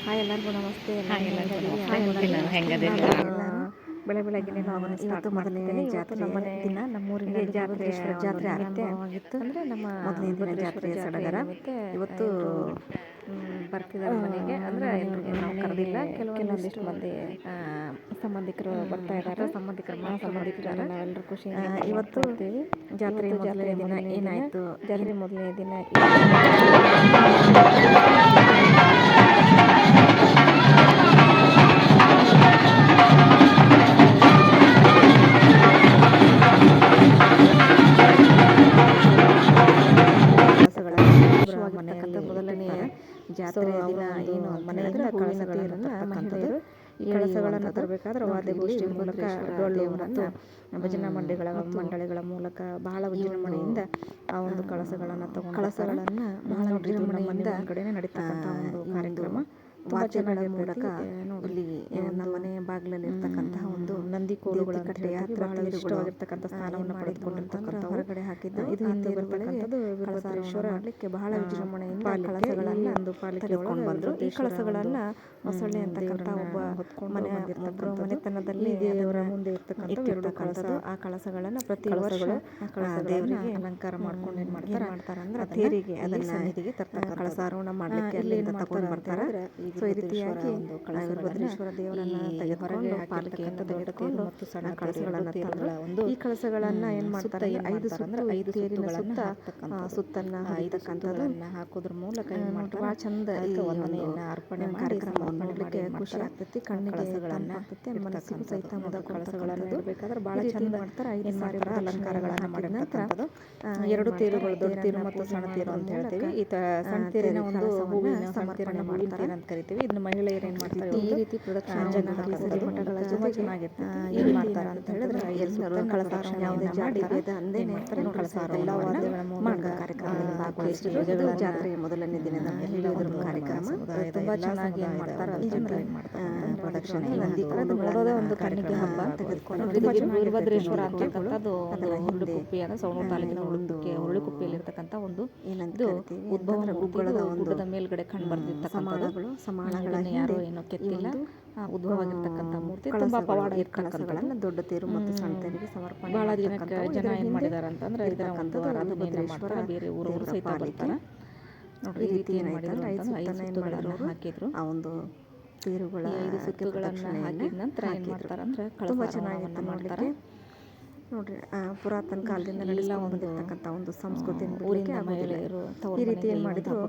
Hi ಎಲ್ಲರಿಗೂ ನಮಸ್ತೆ. ಹಾಂ ಎಲ್ಲರೂ ಎಲ್ಲರಿಗೂ ಹೆಂಗದಿರಿ? ನಮಸ್ತೆ. ನಾನು ಹೆಂಗದೀನಿ ನಾನು ಬೆಳಗ್ಗೆ ಲಾಗನ್ನು ಸ್ಟಾರ್ಟ್ ಮಾಡ್ತಿದ್ದೇನೆ. ಇವತ್ತು ನಮ್ಮನೆ ದಿನ ನಮ್ಮೂರಿನಲ್ಲಿ ಜಾತ್ರೆ ನಿಮಿತ್ತ ಆಗಿತ್ತು. ಅಂದರೆ ನಮ್ಮ ಮೊದಲನೇ ದಿನ ಜಾತ್ರೆಯ ಸಡಗರ ಇವತ್ತು ಬರ್ತಿದ್ದಾರೆ ಮನೆಗೆ. ಅಂದರೆ ಎಲ್ರಿಗೂ ನಾವು ಕರೆದಿಲ್ಲ, ಕೆಲವೊಂದಿಷ್ಟು ಮಂದಿ ಸಂಬಂಧಿಕರು ಬರ್ತಾ ಇದ್ದಾರೆ. ಸಂಬಂಧಿಕರು ನಾವೆಲ್ಲರೂ ಖುಷಿ ಇವತ್ತು ಜಾತ್ರೆ ಮೊದಲನೇ ದಿನ ಏನಾಯಿತು, ಜಾತ್ರೆ ಮೊದಲನೇ ದಿನ ಮೊದಲನೆಯ ಜಾತ್ರೆ ದಿನ ಏನು ಮನೆಯಿಂದ ಕಳಸಗಳನ್ನು ಮಹಿಳೆಯರು ಈ ಕಳಸಗಳನ್ನು ತರಬೇಕಾದ್ರೆ ವಾದ್ಯಗೋಷ್ಠಿ ಮೂಲಕ ಡೊಳ್ಳು ಮತ್ತು ಭಜನಾ ಮಂಡಳಿಗಳ ಮೂಲಕ ಬಹಳ ವಿಜೃಂಭಣೆಯಿಂದ ಆ ಒಂದು ಕಳಸಗಳನ್ನು ಬಹಳ ವಿಜೃಂಭಣೆಯಿಂದ ಕಡೆನೇ ನಡೀತಕ್ಕಂಥ ಒಂದು ಕಾರ್ಯಕ್ರಮ. ವಾದ್ಯಗಳ ಮೂಲಕ ಇಲ್ಲಿ ನಮ್ಮ ಮನೆ ಬಾಗಿಲಲ್ಲಿ ಇರ್ತಕ್ಕಂತಹ ಒಂದು ನಂದಿ ಕೋಲುಗಳ ಬಹಳ ಇಷ್ಟವಾಗಿರ್ತಕ್ಕಂಥ ಸ್ಥಾನವನ್ನು ಪಡೆದುಕೊಂಡಿರ್ತಕ್ಕಂಥ ಹೊರಗಡೆ ಹಾಕಿದ್ದು ಇದು ಹಿಂದೆ ಬರ್ತಕ್ಕಂಥದ್ದು ವೀರಭದ್ರೇಶ್ವರ ಮಾಡಲಿಕ್ಕೆ ಬಹಳ ವಿಜೃಂಭಣೆಯಿಂದ ಕಳಸಗಳನ್ನು ಒಂದು ತೆಗೆದುಕೊಂಡು ಬಂದರು. ಈ ಕಳಸಗಳನ್ನು ಮೊಸಳೆ ಅಂತಕ್ಕಂಥ ಒಬ್ಬ ಮನೆತನದಲ್ಲಿ ದೇವರ ಮುಂದೆ ಇರ್ತಕ್ಕಂಥ ಎರಡು ಕಳಸ. ಆ ಕಳಸಗಳನ್ನು ಪ್ರತಿ ವರ್ಷ ದೇವರಿಗೆ ಅಲಂಕಾರ ಮಾಡ್ಕೊಂಡು ಏನ್ ಮಾಡ್ತಾರೆ ಅಂದ್ರೆ ತೇರಿಗೆ ಅದನ್ನ ಸನ್ನಿಧಿಗೆ ತರ್ತಕ್ಕಂಥ ಕಳಸಾರೋಹಣ ಮಾಡ್ಲಿಕ್ಕೆ ಅಲ್ಲಿಂದ ತಗೊಂಡು ಬರ್ತಾರೆ. ಸೊ ಈ ರೀತಿಯಾಗಿ ವೀರಭದ್ರೇಶ್ವರ ದೇವರನ್ನ ತೆಗೆದುಕೊಂಡು ಪಾಲಕಿಯಿಂದ ತೆಗೆದುಕೊಂಡು ಮತ್ತು ಸಣ್ಣ ಕಳಸಗಳನ್ನು ತಂದು ಈ ಕಳಸಗಳನ್ನ ಏನ್ ಮಾಡ್ತಾರೆ, 5 ತೇರಿನ ಸುತ್ತನ್ನ ಹೊಡಿತಕ್ಕಂಥದ್ದನ್ನ ಹಾಕೋದ್ರ ಮೂಲಕ ಬಹಳ ಚಂದ ಅರ್ಪಣೆ ಕಾರ್ಯಕ್ರಮವನ್ನು ನೋಡ್ಲಿಕ್ಕೆ ಖುಷಿ ಆಗ್ತೈತಿ. ಕಣ್ಣಿಗೆ ಆಗ್ತೈತಿ, ಮನಸ್ಸಿಗೂ ಸಹಿತ ಮುದ ಕಳಸಗಳನ್ನು ಇಡಬೇಕಾದ್ರೆ ಬಹಳ ಚಂದ ಮಾಡ್ತಾರೆ. 5 ಸಾರಿ ಅಲಂಕಾರಗಳನ್ನು ಮಾಡಿದ ನಂತರ 2 ತೇರುಗಳು, ದೊಡ್ಡ ತೇರು ಮತ್ತು ಸಣ್ಣ ತೇರು ಅಂತ ಹೇಳ್ತೀವಿ. ಈ ಸಣ್ಣ ತೇರಿನ ಒಂದು ಹೂವಿನ ಸಮರ್ಪಣೆ ಹೂವಿನ ಅಂತ ಕರಿತೀವಿ. ಇದನ್ನ ಮಹಿಳೆಯರು ಏನ್ ಮಾಡ್ತಾರೆ, ಈ ರೀತಿ ಪ್ರದಕ್ಷಿಣೆ ಮಠಗಳ ತುಂಬಾ ಚೆನ್ನಾಗಿರ್ತದೆ. ಏನ್ ಮಾಡ್ತಾರೆ ಅಂತ ಹೇಳಿದ್ರೆ ಎಲ್ಲರೂ ಕಳಸಾರೋಹಣ ಮಾಡಿ ಎಲ್ಲ ವಾದ್ಯಗಳ ಮೂಲಕ ಕಾರ್ಯಕ್ರಮದಲ್ಲಿ ಭಾಗವಹಿಸಿದ್ರು. ಜಾತ್ರೆಯ ಮೊದಲನೇ ದಿನದ ಮಹಿಳೆಯರ ಕಾರ್ಯಕ್ರಮ ತುಂಬಾ ಚೆನ್ನಾಗಿ ಏನ್ ಮಾಡ್ತಾರೆ ಅಂತಂದ್ರೆ ಪ್ರದಕ್ಷಿಣೆ ನೋಡೋದೇ ಒಂದು ಕಣ್ಣಿಗೆ ಹಬ್ಬ ತೆಗೆದುಕೊಂಡು ವೀರಭದ್ರೇಶ್ವರ ಅಂತಕ್ಕಂಥದ್ದು ಹುರುಳಿಕುಪ್ಪಿ ಅಂದ್ರೆ ಸವಣೂರು ತಾಲೂಕಿನ ಹುರುಳಿಕುಪ್ಪಿಯಲ್ಲಿ ಇರ್ತಕ್ಕಂಥ ಒಂದು ಇದು ಉದ್ಭವ ಗುಡ್ಡದ ಮೇಲ್ಗಡೆ ಕಂಡು ಬರ್ತಿರ್ತಕ್ಕಂಥದ್ದು. ಸಮಾನಗಳನ್ನ ಯಾರೋ ಏನೋ ಕೆತ್ತಿಲ್ಲ, ಉದ್ಭವವಾಗಿರ್ತಕ್ಕಂಥ ಮೂರ್ತಿ ತುಂಬಾ ಪವಾಡ ಇರ್ತಕ್ಕಂಥಗಳನ್ನು ದೊಡ್ಡ ತೇರು ಮತ್ತು ಸಣ್ಣ ತೇರಿಗೆ ಸಮರ್ಪಣೆ ಬಹಳ ದಿನಕ್ಕೆ ಜನ ಏನ್ ಮಾಡಿದಾರೆ ಅಂತಂದ್ರೆ ಇದರ ಒಂದು ಆರಾಧನೆಯನ್ನು ಮಾಡ್ತಾರೆ. ಬೇರೆ ಊರು ಸಹಿತ ಬರ್ತಾರೆ. ನೋಡ್ರಿ ಈ ರೀತಿ ಏನ್ ಮಾಡಿದ್ರು ಅಂತಂದ್ರೆ 5 ಸುತ್ತುಗಳನ್ನು ಹಾಕಿದ್ರು. ಆ ಒಂದು ತೇರುಗಳ 5 ಸುತ್ತುಗಳನ್ನು ಹಾಕಿದ ನಂತರ ಏನ್ ಮಾಡ್ತಾರೆ ಅಂದ್ರೆ ತುಂಬಾ ಚೆನ್ನಾಗಿ ಮಾಡ್ತಾರೆ. ನೋಡ್ರಿ ಪುರಾತನ ಕಾಲದಿಂದ ಬಂದಿರತಕ್ಕಂಥ ಒಂದು ಸಂಸ್ಕೃತಿ ಊರಿನ ಮಹಿಳೆಯರು ಈ ರೀತಿ ಏನ್ ಮಾಡಿದ್ರು,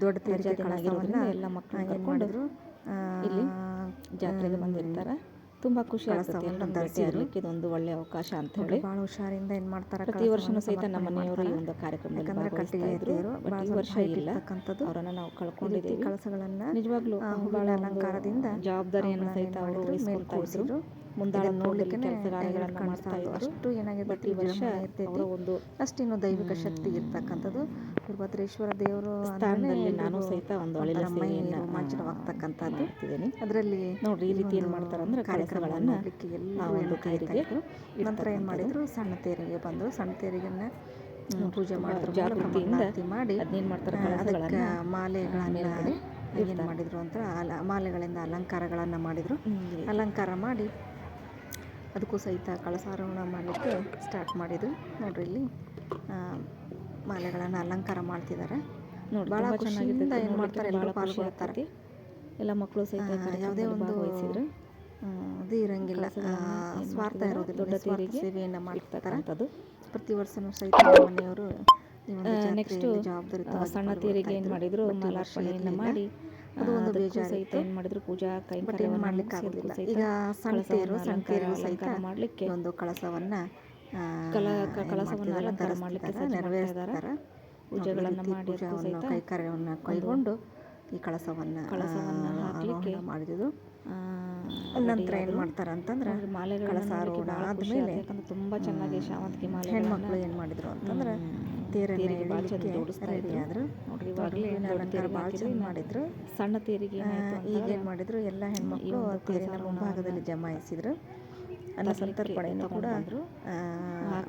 ದೊಡ್ಡ ತೇರಿಗೆ ಕಳಸವನ್ನ ಎಲ್ಲ ಮಕ್ಕಳು ಏನ್ ಮಾಡಿದ್ರು ಇಲ್ಲಿ ಜಾತ್ರೆಗೆ ಬಂದಿರ್ತಾರೆ. ತುಂಬಾ ಖುಷಿ ಆಗ್ತದೆ ಇದೊಂದು ಒಳ್ಳೆ ಅವಕಾಶ ಅಂತ ಹೇಳಿ ಬಹಳ ಹುಷಾರಿಂದ ಏನ್ ಮಾಡ್ತಾರೆ. ಪ್ರತಿ ವರ್ಷನೂ ಸಹಿತ ನಮ್ಮ ಮನೆಯವರು ಈ ಒಂದು ಕಾರ್ಯಕ್ರಮದಲ್ಲಿ ಭಾಗವಹಿಸ್ತಾ ಇದ್ರು. ಈ ವರ್ಷ ಇಲ್ಲ, ಅವರನ್ನ ನಾವು ಕಳ್ಕೊಂಡಿದ್ದೀವಿ. ಕಳಸಗಳನ್ನ ನಿಜವಾಗ್ಲೂ ಬಹಳ ಅಲಂಕಾರದಿಂದ ಜವಾಬ್ದಾರಿಯನ್ನು ಸಹಿತ ಅವರು ವಹಿಸ್ಕೊಳ್ತಾ ಇದ್ರು. ಮುಂದಾಳ ನೋಡ್ಲಿಕ್ಕೆ ಕೆಲಸಗಾರಗಳನ್ನ ಮಾಡ್ತಾ ಇದ್ರು. ಅಷ್ಟು ಏನಾಗಿದೆ ಈ ವರ್ಷ ಅವರ ಒಂದು ಅಷ್ಟೇನು ದೈವಿಕ ಶಕ್ತಿ ಇರ್ತಕ್ಕಂಥದ್ದು. ವೀರಭದ್ರೇಶ್ವರ ದೇವರು ಸ್ಥಾನದಲ್ಲಿ ನಾನು ಸಹಿತ ಒಂದು ಒಳ್ಳೆ ರೋಮಾಂಚನವಾಗ್ತಕ್ಕಂಥದ್ದು ಇದ್ದೀನಿ. ಅದರಲ್ಲಿ ನೋಡ್ರಿ ಈ ರೀತಿ ಏನ್ ಮಾಡ್ತಾರೆ ಅಂದ್ರೆ ಕಾರ್ಯಕ್ರಮಗಳನ್ನ ಎಲ್ಲ ಒಂದು ತೇರಿಗೆ ನಂತರ ಏನ್ ಮಾಡಿದ್ರು, ಸಣ್ಣ ತೇರಿಗೆ ಬಂದ್ರು. ಸಣ್ಣ ತೇರಿಗನ್ನ ಪೂಜೆ ಮಾಡಿದ್ರು, ಜಾಗೃತಿಯಿಂದ ಮಾಡಿ ಅದನ್ನೇನ್ ಮಾಡ್ತಾರೆ, ಅದಕ್ಕೆ ಮಾಲೆಗಳನ್ನ ಏನ್ ಮಾಡಿದ್ರು ಅಂತ ಮಾಲೆಗಳಿಂದ ಅಲಂಕಾರಗಳನ್ನ ಮಾಡಿದ್ರು. ಅಲಂಕಾರ ಮಾಡಿ ಅದಕ್ಕೂ ಸಹಿತ ಕಳಸಾರೋಹಣ ಮಾಡಲಿಕ್ಕೆ ಸ್ಟಾರ್ಟ್ ಮಾಡಿದ್ರು. ನೋಡ್ರಿ ಇಲ್ಲಿ ಮಾಲೆಗಳನ್ನು ಅಲಂಕಾರ ಮಾಡ್ತಿದ್ದಾರೆ. ನೋಡಿ ಭಾಳ ಖುಷಿಯಿಂದ ಏನು ಮಾಡ್ತಾರೆ, ಎಲ್ಲರೂ ಪಾಲ್ಗೊಳ್ತಾರೆ. ಎಲ್ಲ ಮಕ್ಕಳು ಸಹಿತ ಯಾವುದೇ ಒಂದು ಇದು ಇರಂಗಿಲ್ಲ, ಸ್ವಾರ್ಥ ಇರೋದಿಲ್ಲ, ದೊಡ್ಡ ತೇರಿಗೆ ಸೇವೆಯನ್ನು ಮಾಡ್ತಕ್ಕಂಥದ್ದು. ಪ್ರತಿ ವರ್ಷನೂ ಸಹಿತ ಮನೆಯವರು ನೆಕ್ಸ್ಟ್ ಜವಾಬ್ದಾರಿ ಸಣ್ಣ ತೇರಿಗೆ ಏನು ಮಾಡಿದ್ರು, ಮಾಲಾರ್ಪಣೆಯನ್ನು ಮಾಡಿ ಅದು ಒಂದು ಬೇಜಾರು ಸಹಿತ ಏನು ಮಾಡಿದ್ರು, ಪೂಜಾ ಕೈಂಕರ್ಯವನ್ನು ಮಾಡ್ಲಿಕ್ಕೆ ಆಗೋದಿಲ್ಲ. ಈಗ ಸಣ್ಣ ತೇರು ಸಹಿತ ಮಾಡಲಿಕ್ಕೆ ಒಂದು ಕಳಸವನ್ನ ಅಲಂಕಾರ ಮಾಡಲಿಕ್ಕೆ ನೆರವೇರಿಸ್ತಾರೆ. ಪೂಜೆಗಳನ್ನು ಮಾಡಿ ಕೈಂಕರ್ಯವನ್ನು ಕೈಗೊಂಡು ಈ ಕಳಸವನ್ನ ಹಾಕಲಿಕ್ಕೆ ಮಾಡಿದ್ರು. ನಂತರ ಏನು ಮಾಡ್ತಾರೆ ಅಂತಂದ್ರೆ ಕಳಸಾರೋಹಣ ಆದಮೇಲೆ ತುಂಬಾ ಚೆನ್ನಾಗಿ ಶಾವಂತಿಗೆ ಮಾಲೆ ಹೆಣ್ಮಕ್ಳು ಏನು ಮಾಡಿದ್ರು ಅಂತಂದ್ರೆ ತೇರಿಗೆ ರೆಡಿ ಆದ್ರು. ನೋಡ್ರಿ ಇವಾಗಲೇ ಅಲಂಕಾರ ಭಾಳ ಚಂದ ಮಾಡಿದ್ರು. ಸಣ್ಣ ತೇರಿಗೆ ಈಗೇನು ಮಾಡಿದ್ರು, ಎಲ್ಲ ಹೆಣ್ಮಕ್ಳು ತೇರಿನ ಮುಂಭಾಗದಲ್ಲಿ ಜಮಾಯಿಸಿದ್ರು. ಅನ್ನ ಸಂತರ್ಪಣೆಯನ್ನು ಕೂಡ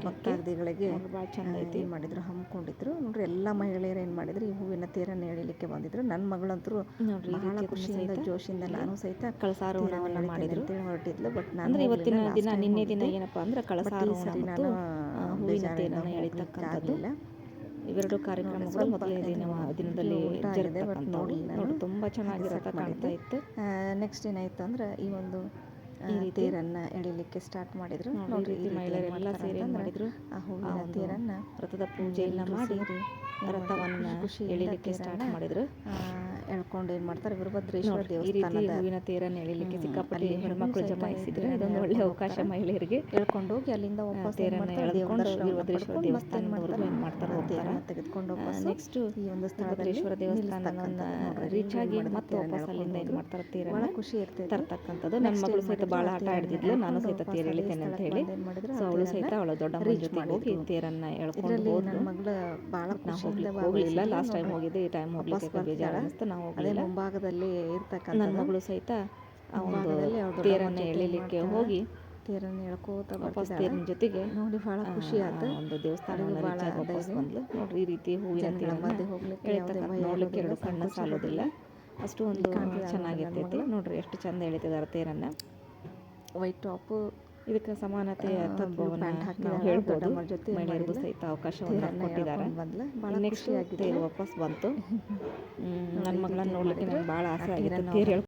ಭಕ್ತಾದಿಗಳಿಗೆ ಭಾಳ ಚಂದ ಐತಿ. ಏನು ಮಾಡಿದ್ರು, ಹಮ್ಮಿಕೊಂಡಿದ್ರು ನೋಡ್ರಿ. ಎಲ್ಲ ಮಹಿಳೆಯರು ಏನು ಮಾಡಿದ್ರು, ಈ ಹೂವಿನ ತೇರನ್ನು ಎಳಿಲಿಕ್ಕೆ ಬಂದಿದ್ರು. ನನ್ನ ಮಗಳಂತರೂ ನೋಡ್ರಿ ಬಹಳ ಖುಷಿಯಿಂದ ಜೋಶಿಂದ ನಾನು ಸಹಿತ ಕಳಸಾರೋಹಣವನ್ನು ಮಾಡಿದ್ರು ಅಂತೇಳಿ ಹೊರಟಿದ್ಲು. ಬಟ್ ನಾನು ಅಂದ್ರೆ ಇವತ್ತಿನ ದಿನ ನಿನ್ನೆ ದಿನ ಏನಪ್ಪಾ ಅಂದ್ರೆ ಕಳಸಾರೋಹಣ ಮತ್ತು ಹೂವಿನ ತೇರನ್ನು ಎಳಿತಕ್ಕಂಥದ್ದು. ಇವೆರಡು ಕಾರ್ಯಕ್ರಮಗಳು ಮೊದಲನೇ ದಿನದಲ್ಲಿ ಜರುಗತಕ್ಕಂಥವು. ನೋಡಿ ತುಂಬ ಚೆನ್ನಾಗಿರತ್ತ ಕಾಣ್ತಾ ಇತ್ತು. ನೆಕ್ಸ್ಟ್ ಏನಾಯ್ತು ಅಂದ್ರೆ ಈ ಒಂದು ತೇರನ್ನು ಎಳಿಲಿಕ್ಕೆ ಸ್ಟಾರ್ಟ್ ಮಾಡಿದ್ರು. ನೋಡ್ರಿ ಮಹಿಳೆಯರೆಲ್ಲ ಸೇರಿ ಏನು ಮಾಡಿದ್ರು, ಆ ಹೂವಿನ ತೇರನ್ನು ವ್ರತದ ಪೂಜೆಯನ್ನ ಮಾಡಿ ರಥವನ್ನು ಎಳಿಲಿಕ್ಕೆ ಸ್ಟಾರ್ಟ್ ಮಾಡಿದ್ರು. ಎಳ್ಕೊಂಡು ಏನು ಮಾಡ್ತಾರೆ, ವೀರಭದ್ರೇಶ್ವರ ಈ ರೀತಿ ಹೂವಿನ ತೇರನ್ನು ಎಳಿಲಿಕ್ಕೆ ಸಿಕ್ಕಾಪಟ್ಟೆ ಹೆಣ್ಮಕ್ಳು ಜಮಾಯಿಸಿದ್ರೆ ಇದೊಂದು ಒಳ್ಳೆ ಅವಕಾಶ ಮಹಿಳೆಯರಿಗೆ. ಎಳ್ಕೊಂಡು ಹೋಗಿ ಅಲ್ಲಿಂದ ವಾಪಸ್ ತೇರನ್ನು ಎಳ್ಕೊಂಡು ವೀರಭದ್ರೇಶ್ವರ ದೇವಸ್ಥಾನದವರೆಗೂ ಏನು ಮಾಡ್ತಾರೆ, ಹೋಗ್ತಾರೆ. ತೆಗೆದುಕೊಂಡು ನೆಕ್ಸ್ಟ್ ಈ ಒಂದು ವೀರಭದ್ರೇಶ್ವರ ದೇವಸ್ಥಾನವನ್ನು ರೀಚ್ ಆಗಿ ಮತ್ತೆ ವಾಪಸ್ ಅಲ್ಲಿಂದ ಏನು ಮಾಡ್ತಾರೆ, ತೇರನ್ನು ಖುಷಿ ಇರ್ತದೆ ತರ್ತಕ್ಕಂಥದ್ದು. ನನ್ನ ಮಗಳು ಸಹಿತ ಭಾಳ ಆಟ ಆಡ್ತಿದ್ಲು, ನಾನು ಸಹಿತ ತೇರು ಎಳಿತೇನೆ ಅಂತ ಹೇಳಿ. ಸೊ ಅವಳು ಸಹಿತ ಅವಳ ದೊಡ್ಡಮ್ಮನ ಜೊತೆಗೆ ಹೋಗಿ ತೇರನ್ನು ಎಳ್ಕೊಂಡು ಹೋದ್ಲು. ಮಗಳು ಭಾಳ ನಾವು ಹೋಗ್ಲಿಲ್ಲ. ಲಾಸ್ಟ್ ಟೈಮ್ ಹೋಗಿದ್ದೆ, ಈ ಟೈಮ್ ಹೋಗ್ಲಿಕ್ಕೆ ಬೇಜಾರು ಅನಿಸ್ತು, ನಾವು ಹೋಗಲಿಲ್ಲ. ಮುಂಭಾಗದಲ್ಲಿ ಇರ್ತಕ್ಕಂಥ ನನ್ನ ಮಗಳು ಸಹಿತ ಆ ಒಂದು ತೇರನ್ನು ಎಳಿಲಿಕ್ಕೆ ಹೋಗಿ ತೇರನ್ನು ಎಳ್ಕೋತ ವಾಪಸ್ ತೇರಿನ ಜೊತೆಗೆ ನೋಡಿ ಭಾಳ ಖುಷಿ ಆಯ್ತು. ಒಂದು ದೇವಸ್ಥಾನವನ್ನು ರೀಚ್ ಆಗಿ ವಾಪಸ್ ಬಂದ್ಲು. ನೋಡ್ರಿ ಈ ರೀತಿ ಹೂವಿನ ತೇರನ್ನು ಎಳಿತಕ್ಕಂಥ ನೋಡ್ಲಿಕ್ಕೆ ಎರಡು ಕಣ್ಣು ಸಾಲೋದಿಲ್ಲ, ಅಷ್ಟು ಒಂದು ಚೆನ್ನಾಗಿರ್ತೈತಿ. ನೋಡ್ರಿ ಎಷ್ಟು ಚಂದ ಎಳಿತಿದ್ದಾರೆ ತೇರನ್ನು. ವೈಟ್ ಟಾಪು, ಇದಕ್ಕೆ ಸಮಾನತೆಯ ತತ್ವವನ್ನು ನಾವು ಹೇಳ್ಬೋದು. ಮಹಿಳೆಯರಿಗೂ ಸಹಿತ ಅವಕಾಶವನ್ನು ಕೊಟ್ಟಿದ್ದಾರೆ. ನೆಕ್ಸ್ಟ್ ತೇರು ವಾಪಸ್ ಬಂತು. ನನ್ನ ಮಗಳನ್ನ ನೋಡ್ಲಿಕ್ಕೆ ನನಗೆ ಭಾಳ ಆಸೆ ಆಗಿತ್ತು ತೇರು